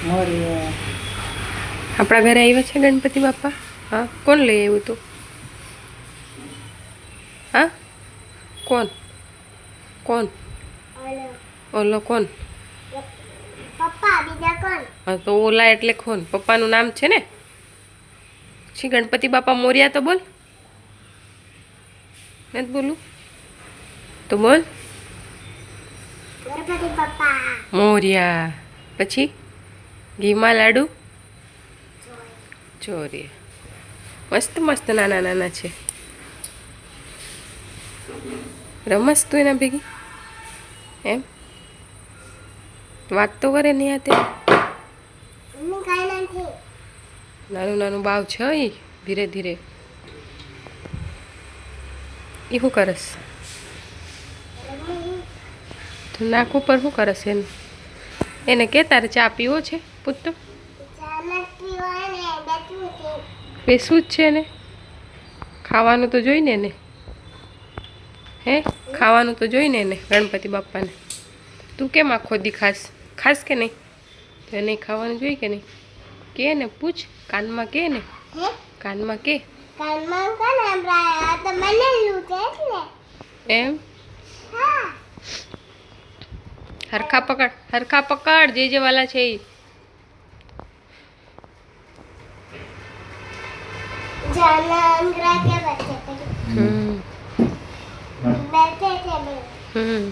મોરિયા આપણા ઘરે આવ્યા છે ગણપતિ બાપા. હા, કોણ લઈ આવ્યું તું? હા, કોણ કોણ? ઓલો કોણ? પપ્પા બીજા કોણ? હા, તો ઓલા એટલે કોણ? પપ્પાનું નામ છે ને? છી, ગણપતિ બાપા મોર્યા તો બોલ. નથી બોલું તો બોલ. ગણપતિ પપ્પા મોર્યા. પછી ઘીમાં લાડુ ચોરી. મસ્ત મસ્ત નાના નાના છે. રમસ તું એના ભેગી એમ વાત તો કરે નહીં આતે. મમ્મી કાંઈ નથી. નાનું નાનું બાવ છે ઈ ધીરે ધીરે. એ શું કરસ? તો નાક ઉપર શું કરસ એને? એને કે તારે ચા પીવો છે પુત્ર? ચા નથી પીવાની, બેઠું છે. બેસવું જ છે ને? ખાવાનું તો જોઈને ને. હે, ખાવાનું તો જોઈને ને ગણપતિ બાપાને. તું કેમ આખો દી ખાસ ખાસ કે નહીં? તો નહીં ખાવાનું જોઈ કે નહીં? કે ને પૂછ, કાનમાં કે ને. હે? કાનમાં કે કાનમાં કોણ સંભળાય? આ તો બનેલું છે એટલે. એમ. હા. હરખા પકડ, હરખા પકડ, જે વાલા છે એ. જાના અંગરા કે બેઠે છે. બેઠે છે બે. હમ